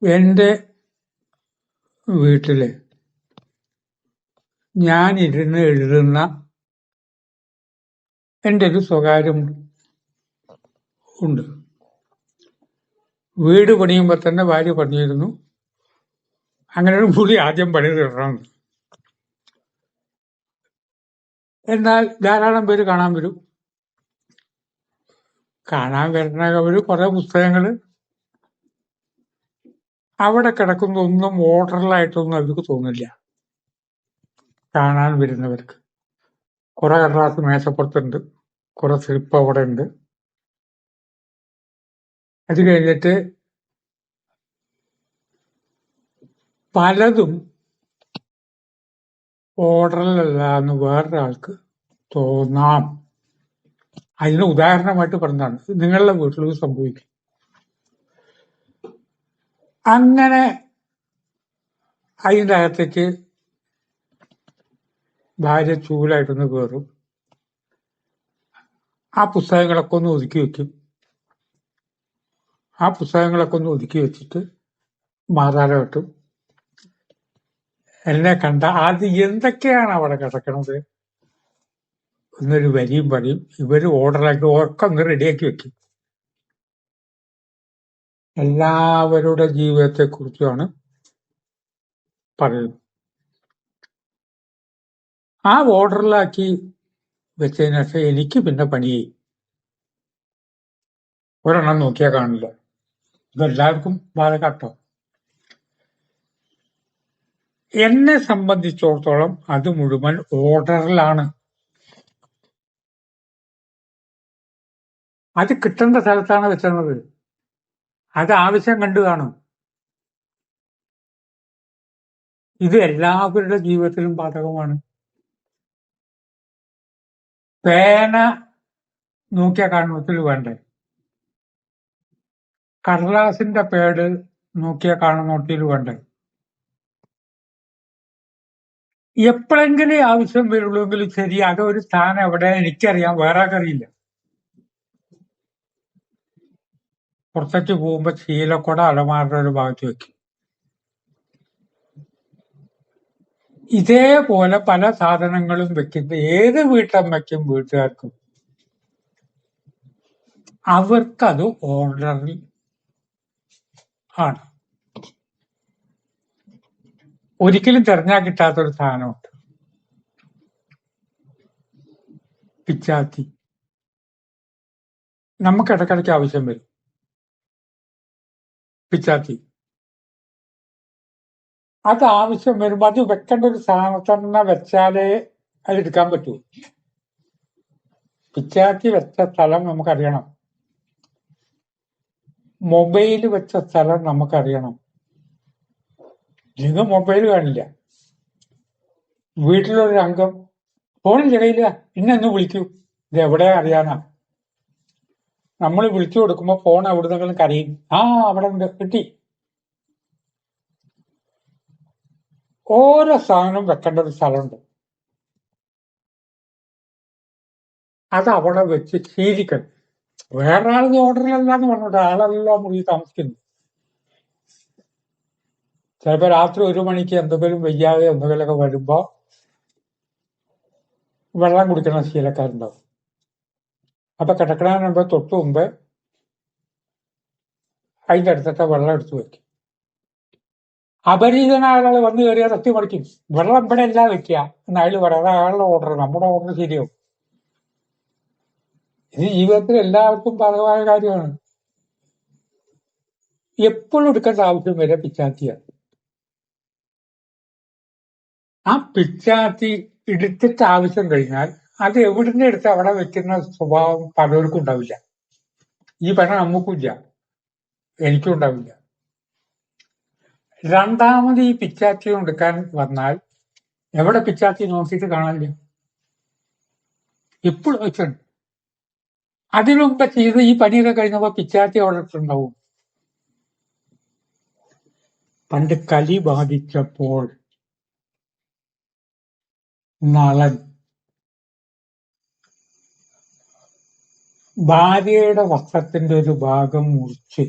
എന്റെ വീട്ടില് ഞാനിരുന്ന് എഴുതുന്ന എന്റെ ഒരു സ്വകാര്യം ഉണ്ട്. വീട് പണിയുമ്പോ തന്നെ ഭാര്യ പറഞ്ഞിരുന്നു അങ്ങനെ ഒരു മുറി ആദ്യം പണി തീർക്കണം. എന്നാൽ ധാരാളം പേര് കാണാൻ വരും. കാണാൻ വരുന്നവര് കുറെ പുസ്തകങ്ങള് അവിടെ കിടക്കുന്നൊന്നും ഓർഡറിലായിട്ടൊന്നും അവർക്ക് തോന്നില്ല. കാണാൻ വരുന്നവർക്ക് കുറെ കടലാസ് മേശപ്പുറത്തുണ്ട്, കുറെ സ്ലിപ്പ് അവിടെ ഉണ്ട്. അത് കഴിഞ്ഞിട്ട് പലതും ഓർഡറിലല്ല എന്ന് വേറൊരാൾക്ക് തോന്നാം. അതിന് ഉദാഹരണമായിട്ട് പറഞ്ഞതാണ്. നിങ്ങളുടെ വീട്ടിൽ സംഭവിക്കും. അങ്ങനെ അതിൻ്റെ അകത്തേക്ക് ഭാര്യ ചൂലായിട്ടൊന്ന് കയറും. ആ പുസ്തകങ്ങളൊക്കെ ഒന്ന് ഒതുക്കി വെക്കും. ആ പുസ്തകങ്ങളൊക്കെ ഒന്ന് ഒതുക്കി വെച്ചിട്ട് മാതാരം വെട്ടും. എന്നെ കണ്ട അത് എന്തൊക്കെയാണ് അവിടെ കിടക്കണത് എന്നൊരു വരിയും പറയും. ഇവര് ഓർഡറാക്കി ഒക്കെ ഒന്ന് റെഡിയാക്കി വെക്കും. എല്ലാവരുടെ ജീവിതത്തെ കുറിച്ചാണ് പറയുന്നത്. ആ ഓർഡറിലാക്കി വെച്ചതിന് ശേഷം എനിക്ക് പിന്നെ പണിയായി. ഒരെണ്ണം നോക്കിയാൽ കാണില്ല. ഇതെല്ലാവർക്കും ബാധകട്ടോ. എന്നെ സംബന്ധിച്ചിടത്തോളം അത് മുഴുവൻ ഓർഡറിലാണ്. അത് കിട്ടേണ്ട സ്ഥലത്താണ് വെച്ചത്. അത് ആവശ്യം കണ്ടു കാണും. ഇത് എല്ലാവരുടെ ജീവിതത്തിലും ബാധകമാണ്. പേന നോക്കിയാൽ കാണുന്നതിൽ വേണ്ടേ? കടലാസിന്റെ പേട് നോക്കിയാൽ കാണുന്നോട്ടിൽ വേണ്ടേ? എപ്പോഴെങ്കിലും ആവശ്യം വരുള്ളൂവെങ്കിൽ ശരി, അതൊരു സ്ഥാനം എവിടെ എനിക്കറിയാം, വേറെ ആർക്കറിയില്ല. പുറത്തേക്ക് പോകുമ്പോ ശീലക്കുട അലമാരുടെ ഒരു ഭാഗത്ത് വെക്കും. ഇതേപോലെ പല സാധനങ്ങളും വെക്കുന്ന ഏത് വീട്ടമ്മയ്ക്കും വീട്ടുകാർക്കും അവർക്കത് ഓർഡറിൽ ആണ്. ഒരിക്കലും തെരഞ്ഞാൽ കിട്ടാത്തൊരു സാധനമുണ്ട്, പിച്ചാത്തി. നമുക്ക് ഇടയ്ക്കിടയ്ക്ക് ആവശ്യം വരും പിച്ചാത്തി. അത് ആവശ്യം വരുമ്പോ അത് വെക്കേണ്ട ഒരു സ്ഥാനത്ത് തന്നെ വെച്ചാലേ അത് എടുക്കാൻ പറ്റൂ. പിച്ചാത്തി വെച്ച സ്ഥലം നമുക്കറിയണം. മൊബൈൽ വെച്ച സ്ഥലം നമുക്കറിയണം. നിങ്ങൾ മൊബൈൽ കാണില്ല. വീട്ടിലൊരു അംഗം ഫോണിൽ കയ്യില്ല, ഇന്നെന്ന് വിളിക്കൂ, ഇത് എവിടെയാ അറിയാനാ. നമ്മൾ വിളിച്ചു കൊടുക്കുമ്പോ ഫോൺ എവിടുന്നെങ്കിലും കരയും. ആ അവിടെ ഉണ്ട്, കിട്ടി. ഓരോ സാധനം വെക്കേണ്ട ഒരു സ്ഥലമുണ്ട്. അത് അവിടെ വെച്ച് ശീലിക്കണം. വേറെ ആളിന് ഓർഡറിലല്ലാന്ന് പറഞ്ഞിട്ട് ആളെല്ലാം മുറി താമസിക്കുന്നു. ചിലപ്പോ രാത്രി 1 മണിക്ക് എന്തെങ്കിലും വയ്യാതെ എന്തെങ്കിലുമൊക്കെ വരുമ്പോ വെള്ളം കുടിക്കുന്ന ശീലക്കാരുണ്ടാവും. അപ്പൊ കിടക്കണതിന് മുമ്പ് തൊട്ടു മുമ്പ് അതിന്റെ അടുത്തൊക്കെ വെള്ളം എടുത്തു വെക്കും. അപരിചിതനായ ആൾ വന്നു കയറിയാൽ തട്ടി മറിക്കും. വെള്ളം ഇവിടെ എല്ലാം വെക്കുക എന്ന് അയാൾ പറയാം. അയാളുടെ ഓർഡർ, നമ്മുടെ ഓർഡർ ശരിയാവും. ഇത് ജീവിതത്തിൽ എല്ലാവർക്കും ബാധകമായ കാര്യമാണ്. എപ്പോഴും എടുക്കേണ്ട ആവശ്യം വരെ പിച്ചാത്തിയാണ്. ആ പിച്ചാത്തി എടുത്തിട്ട് ആവശ്യം കഴിഞ്ഞാൽ അത് എവിടുന്ന് എടുത്ത് അവിടെ വെക്കുന്ന സ്വഭാവം പലർക്കും ഉണ്ടാവില്ല. ഈ പണ നമുക്കില്ല, എനിക്കും ഉണ്ടാവില്ല. രണ്ടാമത് ഈ പിച്ചാത്തി എടുക്കാൻ വന്നാൽ എവിടെ പിച്ചാത്തി നോക്കിയിട്ട് കാണാനില്ല, എപ്പോഴും വെച്ചുണ്ട്. അതിനുമ്പ് ചെയ്ത് ഈ പണിയൊക്കെ കഴിഞ്ഞപ്പോ പിച്ചാത്തി അവിടെ ഇട്ടുണ്ടാവും. പണ്ട് കലി ബാധിച്ചപ്പോൾ നളൻ ഭാര്യയുടെ വസ്ത്രത്തിന്റെ ഒരു ഭാഗം മുറിച്ച്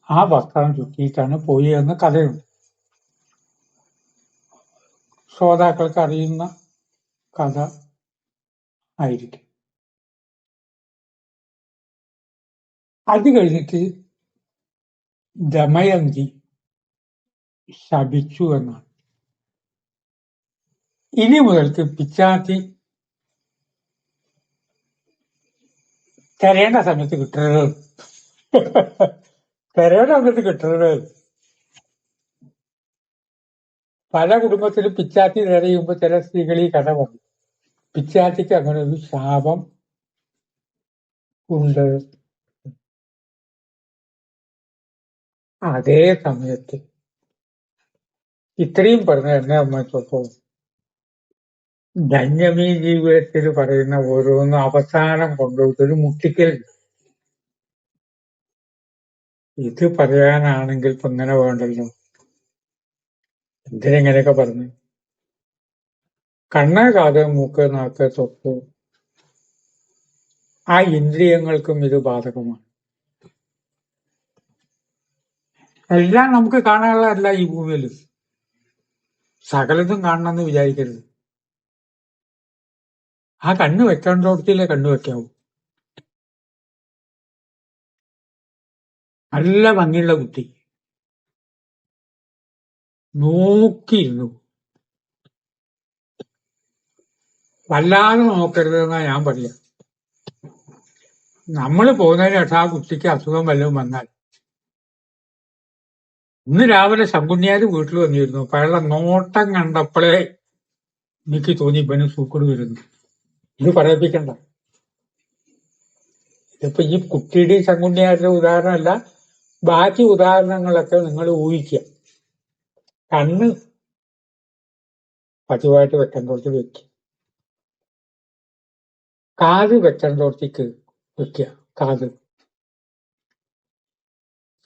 ആ വസ്ത്രം ചുറ്റിയിട്ടാണ് പോയി എന്ന കഥയുണ്ട്. ശ്രോതാക്കൾക്ക് അറിയുന്ന കഥ ആയിരിക്കും. അത് കഴിഞ്ഞിട്ട് ദമയന്തി ശപിച്ചു എന്നാണ്. ഇനി മുതൽക്ക് പിച്ചാത്തി തിരയേണ്ട സമയത്ത് കിട്ടരുത്. തിരയേണ്ട സമയത്ത് കിട്ടരുത്. പല കുടുംബത്തിലും പിച്ചാത്തി തിരയുമ്പോൾ ചില സ്ത്രീകൾ ഈ കഥ പറഞ്ഞു. പിച്ചാത്തിക്ക് അങ്ങനെ ഒരു ശാപം ഉണ്ട്. അതേ സമയത്ത് ഇത്രയും പറഞ്ഞ എന്നെ സംബന്ധിച്ചിടത്തോളം ധന്യമീ ജീവിതത്തിൽ പറയുന്ന ഓരോന്നും അവസാനം കൊണ്ടുപോയിട്ടൊരു മുട്ടിക്കൽ. ഇത് പറയാനാണെങ്കിൽ ഇപ്പൊ ഇങ്ങനെ വേണ്ടല്ലോ, എന്തിനെങ്ങനെയൊക്കെ പറഞ്ഞു. കണ്ണ്, കാത്, മൂക്ക്, നാക്ക്, തൊപ്പ്, ആ ഇന്ദ്രിയങ്ങൾക്കും ഇത് ബാധകമാണ്. എല്ലാം നമുക്ക് കാണാനുള്ളതല്ല ഈ ഭൂമിയിൽ. സകലതും കാണണമെന്ന് വിചാരിക്കരുത്. ആ കണ്ണ് വെക്കേണ്ടോടത്തില്ലേ കണ്ണ് വെക്കാവൂ. നല്ല ഭംഗിയുള്ള കുട്ടി നോക്കിയിരുന്നു, വല്ലാതെ നോക്കരുതെന്നാ ഞാൻ പറയാ. നമ്മൾ പോകുന്നതിന് ശേഷം ആ കുട്ടിക്ക് അസുഖം വല്ലതും വന്നാൽ, ഇന്ന് രാവിലെ ശങ്കുണ്ണിയാര് വീട്ടിൽ വന്നിരുന്നു. അപ്പൊ അയാളുടെ നോട്ടം കണ്ടപ്പോഴേ എനിക്ക് തോന്നി ഇവന് സൂക്കട് വരുന്നു. ഇത് പറയിപ്പിക്കണ്ട. ഇതിപ്പോ ഈ കുട്ടിയുടെയും ശങ്കുണ്ണിയാരുടെ ഉദാഹരണമല്ല, ബാക്കി ഉദാഹരണങ്ങളൊക്കെ നിങ്ങൾ ഊഹിക്കുക. കണ്ണ് പതിവായിട്ട് വെക്കേണ്ടോടത്ത് വെക്കുക, കാത് വെക്കേണ്ടോടത്തേക്ക് വെക്കുക. കാത്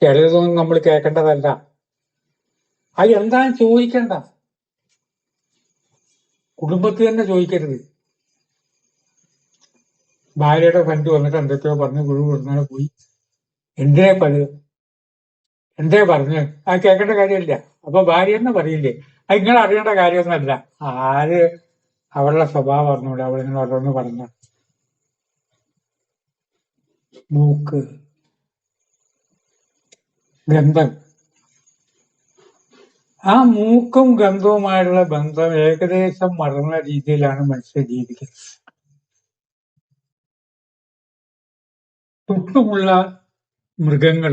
ചിലതൊന്നും നമ്മൾ കേൾക്കേണ്ടതല്ല. അത് എന്താന്ന് ചോദിക്കണ്ട, കുടുംബത്തിൽ തന്നെ ചോദിക്കരുത്. ഭാര്യയുടെ ഫ്രണ്ട് വന്നിട്ട് എന്തൊക്കെയോ പറഞ്ഞ് വിടുന്നതിനെ പോയി എന്തേ പറഞ്ഞ് അത് കേൾക്കേണ്ട കാര്യമില്ല. അപ്പൊ ഭാര്യ തന്നെ പറയില്ലേ, അത് നിങ്ങൾ അറിയേണ്ട കാര്യമൊന്നുമല്ല. ആര് അവളുടെ സ്വഭാവം അറിഞ്ഞൂടെ, അവളിങ്ങനെ ഓരോന്ന് പറഞ്ഞ. മൂക്ക്, ഗന്ധം, ആ മൂക്കും ഗന്ധവുമായുള്ള ബന്ധം ഏകദേശം മറന്ന രീതിയിലാണ് മനുഷ്യർ ജീവിക്കുന്നത്. ചുറ്റുമുള്ള മൃഗങ്ങൾ,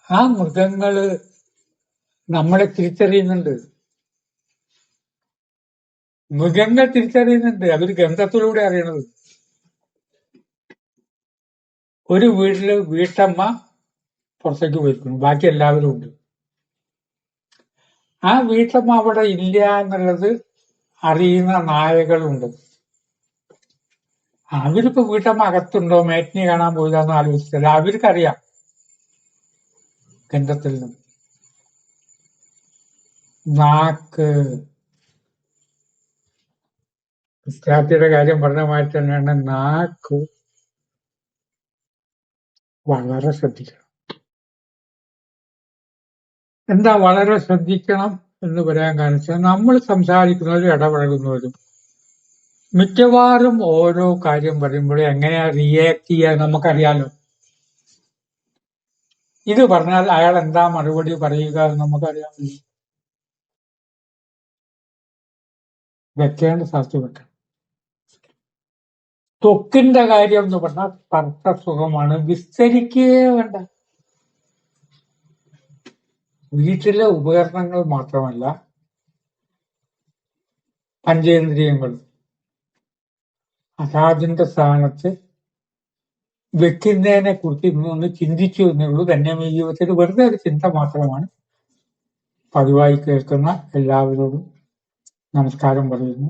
ആ മൃഗങ്ങള് നമ്മളെ തിരിച്ചറിയുന്നുണ്ട്. മൃഗങ്ങൾ തിരിച്ചറിയുന്നുണ്ട്, അവര് ഗന്ധത്തിലൂടെ അറിയണത്. ഒരു വീട്ടില് വീട്ടമ്മ പുറത്തേക്ക് പോയിരിക്കുന്നു, ബാക്കി എല്ലാവരും ഉണ്ട്. ആ വീട്ടമ്മ അവിടെ ഇല്ല എന്നുള്ളത് അറിയുന്ന നായകളുണ്ട്. അവരിപ്പോ വീട്ടമ്മ അകത്തുണ്ടോ, മേറ്റിനെ കാണാൻ പോയില്ലാന്ന് ആലോചിച്ചില്ല. അവർക്കറിയാം ഗന്ധത്തിൽ നിന്ന്. നാക്ക്, വിദ്യാർത്ഥിയുടെ കാര്യം പറഞ്ഞ മാതിരി തന്നെയാണ്. നാക്ക് വളരെ ശ്രദ്ധിക്കണം. എന്താ വളരെ ശ്രദ്ധിക്കണം എന്ന് പറയാൻ കാരണം, നമ്മൾ സംസാരിക്കുന്നവരും ഇടപഴകുന്നവരും മിക്കവാറും ഓരോ കാര്യം പറയുമ്പോഴേ എങ്ങനെയാ റിയാക്ട് ചെയ്യാൻ നമുക്കറിയാലോ. ഇത് പറഞ്ഞാൽ അയാൾ എന്താ മറുപടി പറയുക എന്ന് നമുക്കറിയാമല്ലോ. വെക്കേണ്ട സ്ഥലത്ത് വെക്കണം. ത്വക്കിന്റെ കാര്യം എന്ന് പറഞ്ഞാൽ സ്പർശ സുഖമാണ്, വിസ്തരിക്കേ വേണ്ട. വീട്ടിലെ ഉപകരണങ്ങൾ മാത്രമല്ല, പഞ്ചേന്ദ്രിയങ്ങൾ അതാതിന്റെ സ്ഥാനത്ത് വെക്കുന്നതിനെ കുറിച്ച് ഇന്നൊന്ന് ചിന്തിച്ചു എന്നേ ഉള്ളൂ. തന്നെ ഈ ജീവിതത്തിൽ വെറുതെ ഒരു ചിന്ത മാത്രമാണ്. പതിവായി കേൾക്കുന്ന എല്ലാവരോടും നമസ്കാരം പറയുന്നു.